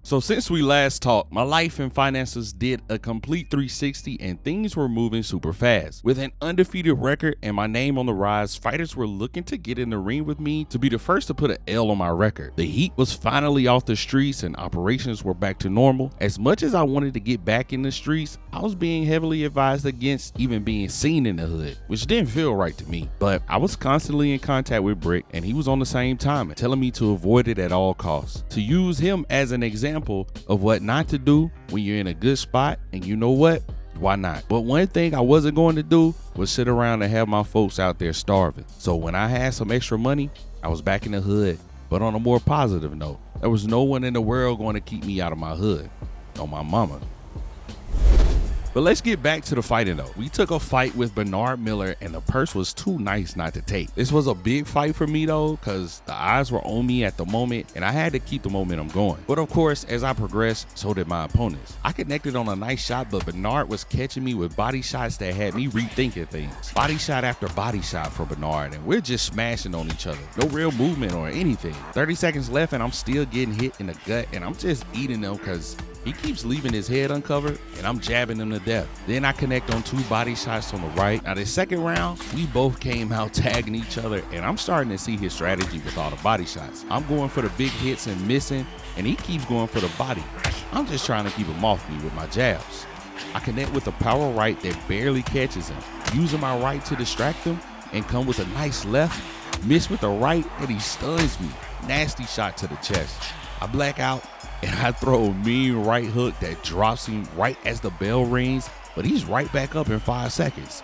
So since we last talked, my life and finances did a complete 360 and things were moving super fast. With an undefeated record and my name on the rise, fighters were looking to get in the ring with me to be the first to put an L on my record. The heat was finally off the streets and operations were back to normal. As much as I wanted to get back in the streets, I was being heavily advised against even being seen in the hood, which didn't feel right to me. But I was constantly in contact with Brick and he was on the same time telling me to avoid it at all costs. To use him as an example of what not to do when you're in a good spot, and you know what? Why not? But one thing I wasn't going to do was sit around and have my folks out there starving. So when I had some extra money, I was back in the hood. But on a more positive note, there was no one in the world going to keep me out of my hood. On my mama. But let's get back to the fighting though. We took a fight with Bernard Miller and the purse was too nice not to take. This was a big fight for me though, because the eyes were on me at the moment and I had to keep the momentum going. But of course, as I progressed, so did my opponents. I connected on a nice shot, but Bernard was catching me with body shots that had me rethinking things. Body shot after body shot for Bernard and we're just smashing on each other. No real movement or anything. 30 seconds left and I'm still getting hit in the gut and I'm just eating them because he keeps leaving his head uncovered and I'm jabbing him to death. Then I connect on 2 body shots on the right. Now the second round, we both came out tagging each other and I'm starting to see his strategy with all the body shots. I'm going for the big hits and missing and he keeps going for the body. I'm just trying to keep him off me with my jabs. I connect with a power right that barely catches him, using my right to distract him and come with a nice left, miss with the right and he stuns me. Nasty shot to the chest. I black out and I throw a mean right hook that drops him right as the bell rings, but he's right back up in 5 seconds.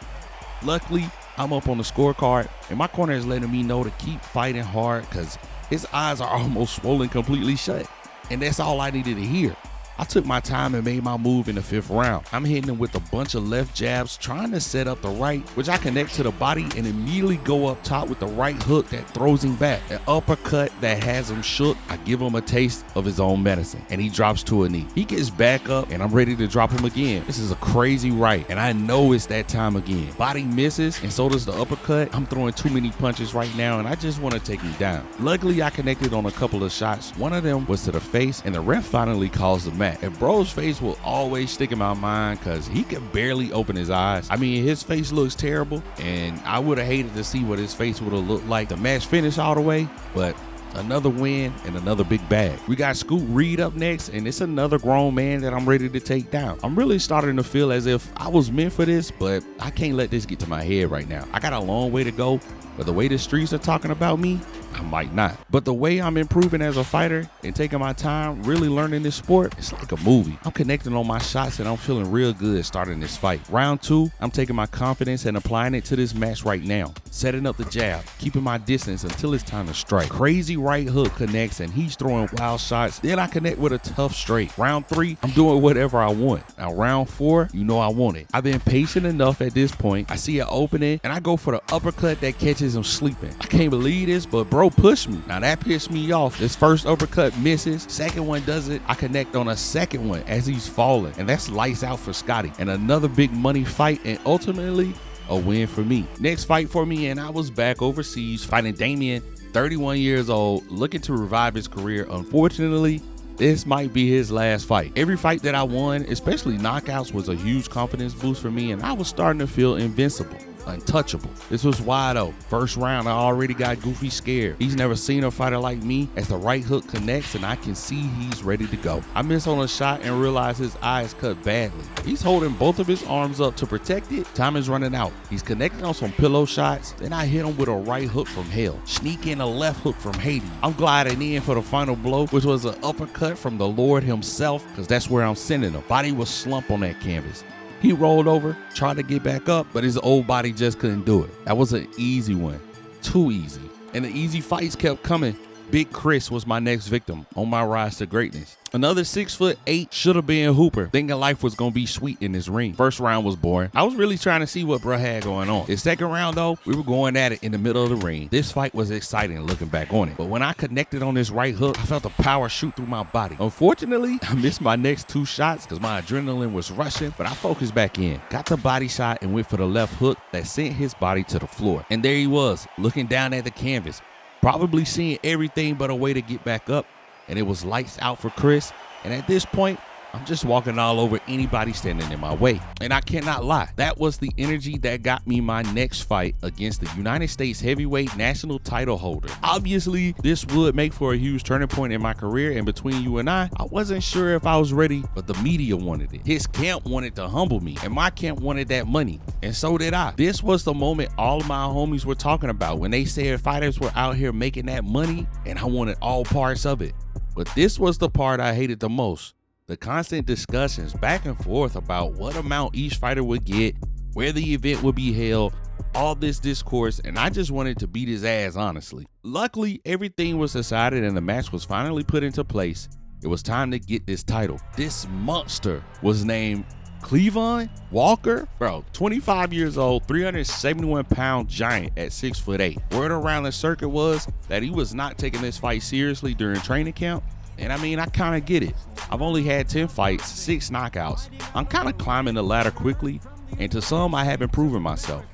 Luckily, I'm up on the scorecard and my corner is letting me know to keep fighting hard because his eyes are almost swollen completely shut. And that's all I needed to hear. I took my time and made my move in the 5th round. I'm hitting him with a bunch of left jabs, trying to set up the right, which I connect to the body and immediately go up top with the right hook that throws him back. An uppercut that has him shook. I give him a taste of his own medicine and he drops to a knee. He gets back up and I'm ready to drop him again. This is a crazy right and I know it's that time again. Body misses and so does the uppercut. I'm throwing too many punches right now and I just want to take him down. Luckily, I connected on a couple of shots. One of them was to the face and the ref finally calls the match. And bro's face will always stick in my mind because he can barely open his eyes. I mean, his face looks terrible and I would have hated to see what his face would have looked like. The match finished all the way, but another win and another big bag. We got Scoot Reed up next and it's another grown man that I'm ready to take down. I'm really starting to feel as if I was meant for this, but I can't let this get to my head right now. I got a long way to go, but the way the streets are talking about me, I might not. But the way I'm improving as a fighter and taking my time, really learning this sport, it's like a movie. I'm connecting on my shots and I'm feeling real good starting this fight. Round 2, I'm taking my confidence and applying it to this match right now. Setting up the jab, keeping my distance until it's time to strike. Crazy right hook connects and he's throwing wild shots. Then I connect with a tough straight. Round 3, I'm doing whatever I want. Now round 4, you know I want it. I've been patient enough at this point. I see an opening and I go for the uppercut that catches him sleeping. I can't believe this, but bro pushed me. Now that pissed me off. This first uppercut misses. Second one does it. I connect on a second one as he's falling. And that's lights out for Scotty. And another big money fight and ultimately a win for me. Next fight for me and I was back overseas fighting Damien, 31 years old, looking to revive his career. Unfortunately, this might be his last fight. Every fight that I won, especially knockouts, was a huge confidence boost for me and I was starting to feel invincible. Untouchable. This was why though. First round, I already got Goofy scared. He's never seen a fighter like me as the right hook connects and I can see he's ready to go. I miss on a shot and realize his eye is cut badly. He's holding both of his arms up to protect it. Time is running out. He's connecting on some pillow shots. Then I hit him with a right hook from hell. Sneak in a left hook from Haiti. I'm gliding in for the final blow, which was an uppercut from the Lord himself, because that's where I'm sending him. Body was slumped on that canvas. He rolled over, tried to get back up, but his old body just couldn't do it. That was an easy one. Too easy. And the easy fights kept coming. Big Chris was my next victim on my rise to greatness. Another 6'8" should have been Hooper, thinking life was gonna be sweet in this ring. First round was boring. I was really trying to see what bro had going on. The second round though, we were going at it in the middle of the ring. This fight was exciting looking back on it. But when I connected on this right hook, I felt the power shoot through my body. Unfortunately, I missed my next 2 shots because my adrenaline was rushing, but I focused back in. Got the body shot and went for the left hook that sent his body to the floor. And there he was, looking down at the canvas, probably seeing everything but a way to get back up. And it was lights out for Chris. And at this point, I'm just walking all over anybody standing in my way. And I cannot lie, that was the energy that got me my next fight against the United States heavyweight national title holder. Obviously, this would make for a huge turning point in my career, and between you and I wasn't sure if I was ready, but the media wanted it. His camp wanted to humble me, and my camp wanted that money, and so did I. This was the moment all of my homies were talking about when they said fighters were out here making that money, and I wanted all parts of it. But this was the part I hated the most. The constant discussions back and forth about what amount each fighter would get, where the event would be held, all this discourse, and I just wanted to beat his ass, honestly. Luckily, everything was decided and the match was finally put into place. It was time to get this title. This monster was named Cleavon Walker, bro, 25 years old, 371-pound giant at 6'8". Word around the circuit was that he was not taking this fight seriously during training camp. And I mean, I kind of get it. I've only had 10 fights, 6 knockouts. I'm kind of climbing the ladder quickly, and to some, I haven't proven myself.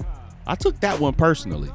I took that one personally.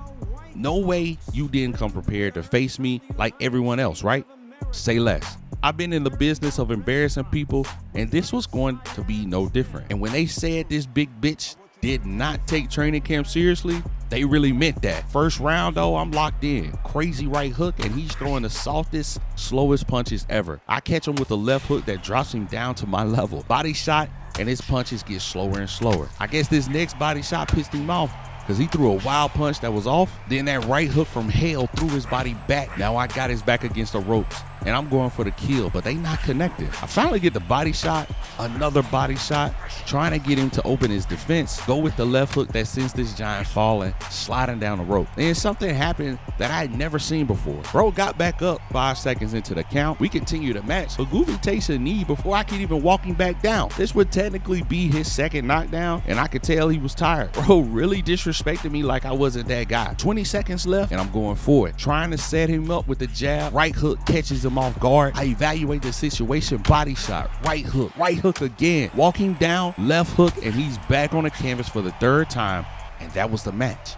No way you didn't come prepared to face me like everyone else, right? Say less. I've been in the business of embarrassing people, and this was going to be no different. And when they said this big bitch did not take training camp seriously, they really meant that. First round though, I'm locked in. Crazy right hook, and he's throwing the softest, slowest punches ever. I catch him with a left hook that drops him down to my level. Body shot, and his punches get slower and slower. I guess this next body shot pissed him off, because he threw a wild punch that was off. Then that right hook from hell threw his body back. Now I got his back against the ropes, and I'm going for the kill, but they not connected. I finally get the body shot, another body shot, trying to get him to open his defense, go with the left hook that sends this giant falling, sliding down the rope. Then something happened that I had never seen before. Bro got back up 5 seconds into the count. We continue the match, but Goofy takes a knee before I can even walk him back down. This would technically be his second knockdown, and I could tell he was tired. Bro really disrespected me like I wasn't that guy. 20 seconds left, and I'm going for it, trying to set him up with the jab. Right hook catches him off guard. I evaluate the situation, body shot, right hook again, walk him down, left hook, and he's back on the canvas for the third time, and that was the match.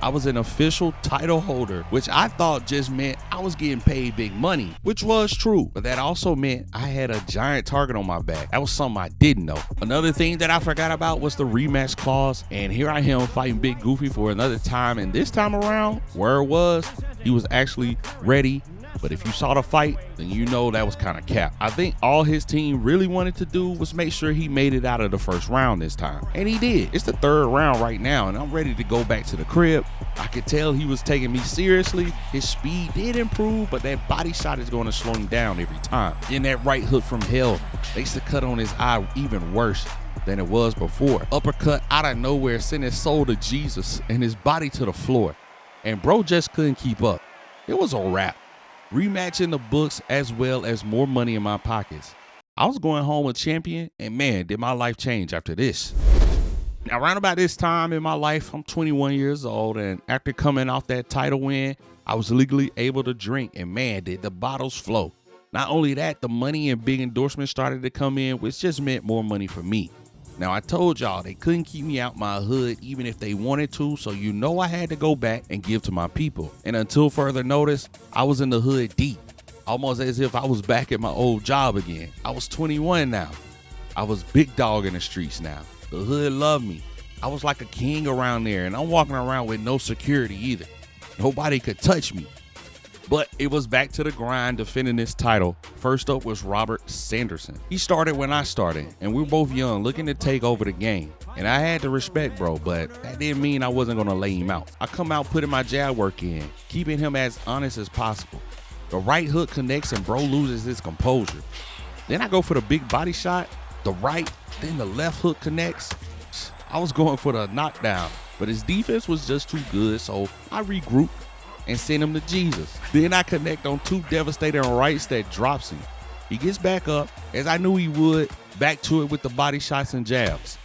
I was an official title holder, which I thought just meant I was getting paid big money, which was true, but that also meant I had a giant target on my back. That was something I didn't know. Another thing that I forgot about was the rematch clause, and here I am fighting Big Goofy for another time, and this time around, where it was, he was actually ready. But if you saw the fight, then you know that was kind of cap. I think all his team really wanted to do was make sure he made it out of the first round this time. And he did. It's the third round right now, and I'm ready to go back to the crib. I could tell he was taking me seriously. His speed did improve, but that body shot is going to slow him down every time. Then that right hook from hell makes the cut on his eye even worse than it was before. Uppercut out of nowhere sent his soul to Jesus and his body to the floor. And bro just couldn't keep up. It was a wrap. Rematch in the books, as well as more money in my pockets. I was going home a champion, and man, did my life change after this. Now, around about this time in my life, I'm 21 years old, and after coming off that title win, I was legally able to drink, and man, did the bottles flow. Not only that, the money and big endorsements started to come in, which just meant more money for me. Now, I told y'all they couldn't keep me out my hood even if they wanted to, so you know I had to go back and give to my people. And until further notice, I was in the hood deep, almost as if I was back at my old job again. I was 21 now. I was big dog in the streets now. The hood loved me. I was like a king around there, and I'm walking around with no security either. Nobody could touch me. But it was back to the grind defending this title. First up was Robert Sanderson. He started when I started, and we were both young, looking to take over the game. And I had to respect bro, but that didn't mean I wasn't gonna lay him out. I come out putting my jab work in, keeping him as honest as possible. The right hook connects and bro loses his composure. Then I go for the big body shot, the right, then the left hook connects. I was going for the knockdown, but his defense was just too good, so I regrouped and send him to Jesus. Then I connect on 2 devastating rights that drops him. He gets back up, as I knew he would, back to it with the body shots and jabs.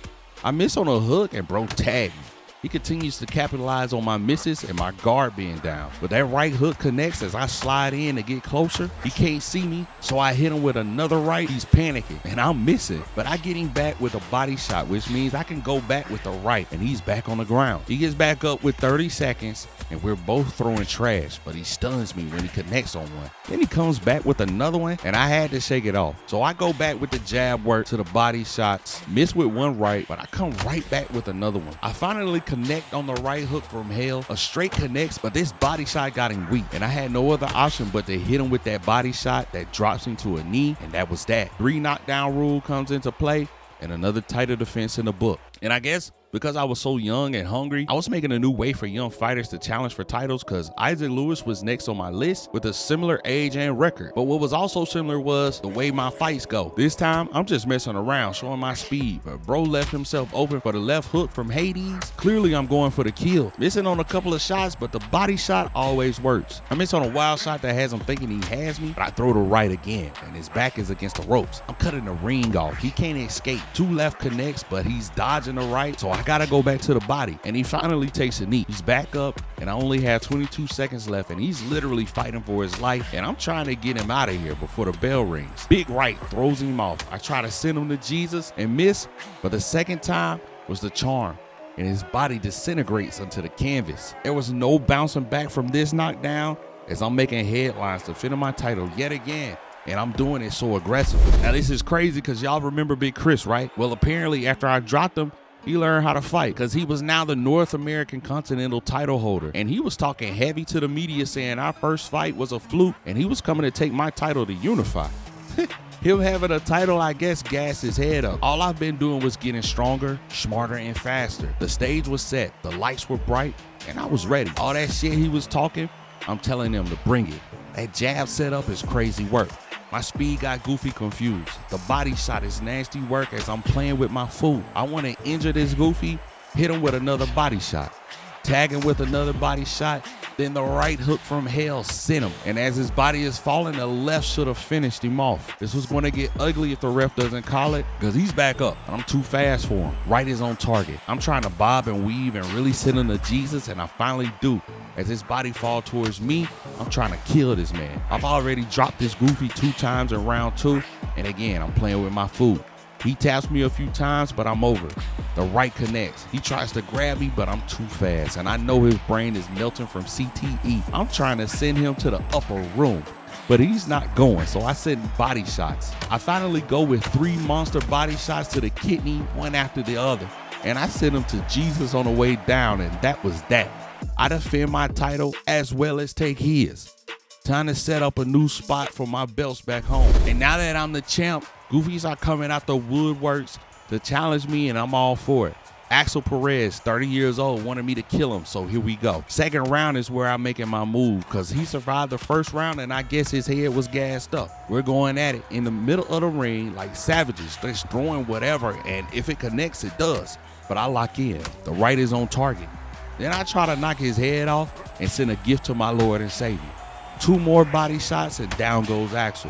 I miss on a hook and bro tagged me. He continues to capitalize on my misses and my guard being down. But that right hook connects as I slide in to get closer. He can't see me, so I hit him with another right. He's panicking, and I'm missing. But I get him back with a body shot, which means I can go back with the right, and he's back on the ground. He gets back up with 30 seconds, and we're both throwing trash, but he stuns me when he connects on one. Then he comes back with another one, and I had to shake it off. So I go back with the jab work to the body shots, miss with one right, but I come right back with another one. I finally connect on the right hook from hell. A straight connects, but this body shot got him weak, and I had no other option but to hit him with that body shot that drops him to a knee, and that was that. 3 knockdown rule comes into play, and another title defense in the book. And I guess because I was so young and hungry, I was making a new way for young fighters to challenge for titles, because Isaac Lewis was next on my list with a similar age and record. But what was also similar was the way my fights go. This time, I'm just messing around, showing my speed, but bro left himself open for the left hook from Hades. Clearly, I'm going for the kill. Missing on a couple of shots, but the body shot always works. I miss on a wild shot that has him thinking he has me, but I throw the right again, and his back is against the ropes. I'm cutting the ring off. He can't escape. 2 left connects, but he's dodging the right, so I gotta go back to the body, and he finally takes a knee. He's back up, and I only have 22 seconds left, and he's literally fighting for his life, and I'm trying to get him out of here before the bell rings. Big right throws him off. I try to send him to Jesus and miss, but the second time was the charm, and his body disintegrates onto the canvas. There was no bouncing back from this knockdown, as I'm making headlines to defend my title yet again. And I'm doing it so aggressively. Now this is crazy, because y'all remember Big Chris, right? Well, apparently after I dropped him, he learned how to fight, because he was now the North American Continental title holder. And he was talking heavy to the media, saying our first fight was a fluke, and he was coming to take my title to unify. Him having a title, I guess, gassed his head up. All I've been doing was getting stronger, smarter, and faster. The stage was set, the lights were bright, and I was ready. All that shit he was talking, I'm telling him to bring it. That jab setup is crazy work. My speed got goofy confused. The body shot is nasty work as I'm playing with my food. I want to injure this goofy, hit him with another body shot. Tag him with another body shot, then the right hook from hell sent him. And as his body is falling, the left should have finished him off. This was going to get ugly if the ref doesn't call it, because he's back up. I'm too fast for him. Right is on target. I'm trying to bob and weave and really send him to Jesus, and I finally do. As his body falls towards me, I'm trying to kill this man. I've already dropped this goofy 2 times in round 2, and again, I'm playing with my food. He taps me a few times, but I'm over. The right connects. He tries to grab me, but I'm too fast, and I know his brain is melting from CTE. I'm trying to send him to the upper room, but he's not going, so I send body shots. I finally go with 3 monster body shots to the kidney, one after the other, and I send him to Jesus on the way down, and that was that. I defend my title as well as take his. Time to set up a new spot for my belts back home. And now that I'm the champ, goofies are coming out the woodworks to challenge me, and I'm all for it. Axel Perez, 30 years old, wanted me to kill him, so here we go. Second round is where I'm making my move, because he survived the first round, and I guess his head was gassed up. We're going at it in the middle of the ring like savages, just throwing whatever, and if it connects, it does. But I lock in. The right is on target. Then I try to knock his head off and send a gift to my Lord and Savior. 2 more body shots, and down goes Axel.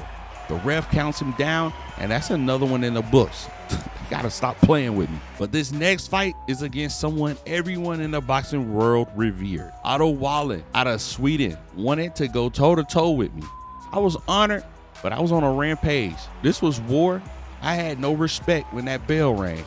The ref counts him down, and that's another one in the books. You gotta stop playing with me. But this next fight is against someone everyone in the boxing world revered. Otto Wallen out of Sweden wanted to go toe-to-toe with me. I was honored, but I was on a rampage. This was war. I had no respect when that bell rang,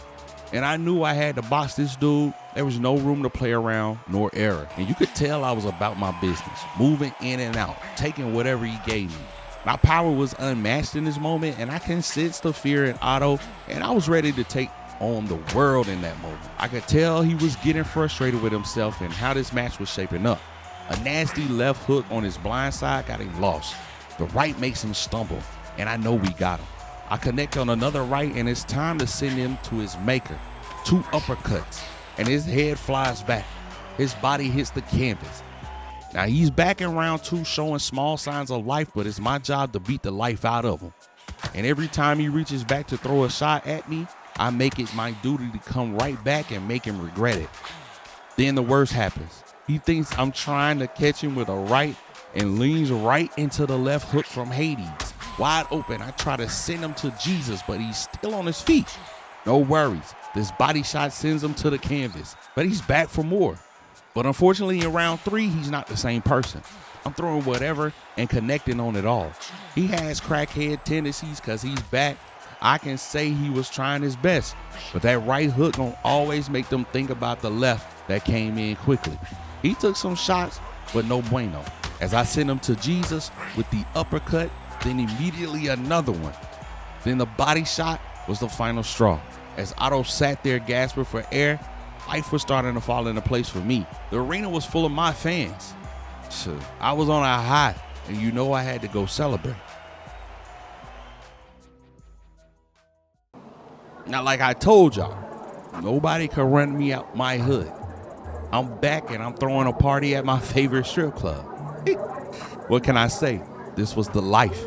and I knew I had to box this dude. There was no room to play around nor error, and you could tell I was about my business, moving in and out, taking whatever he gave me. My power was unmatched in this moment, and I can sense the fear in Otto, and I was ready to take on the world in that moment. I could tell he was getting frustrated with himself and how this match was shaping up. A nasty left hook on his blind side got him lost. The right makes him stumble, and I know we got him. I connect on another right, and it's time to send him to his maker. 2 uppercuts, and his head flies back. His body hits the canvas. Now he's back in round 2, showing small signs of life, but it's my job to beat the life out of him. And every time he reaches back to throw a shot at me, I make it my duty to come right back and make him regret it. Then the worst happens. He thinks I'm trying to catch him with a right and leans right into the left hook from Hades. Wide open, I try to send him to Jesus, but he's still on his feet. No worries, this body shot sends him to the canvas, but he's back for more. But unfortunately, in round 3, he's not the same person. I'm throwing whatever and connecting on it all. He has crackhead tendencies because he's back. I can say he was trying his best, but that right hook gonna always make them think about the left that came in quickly. He took some shots, but no bueno, as I sent him to Jesus with the uppercut, then immediately another one. Then the body shot was the final straw. As Otto sat there gasping for air, life was starting to fall into place for me. The arena was full of my fans. I was on a high, and you know I had to go celebrate. Now, like I told y'all, nobody could run me out my hood. I'm back and I'm throwing a party at my favorite strip club. What can I say? This was the life.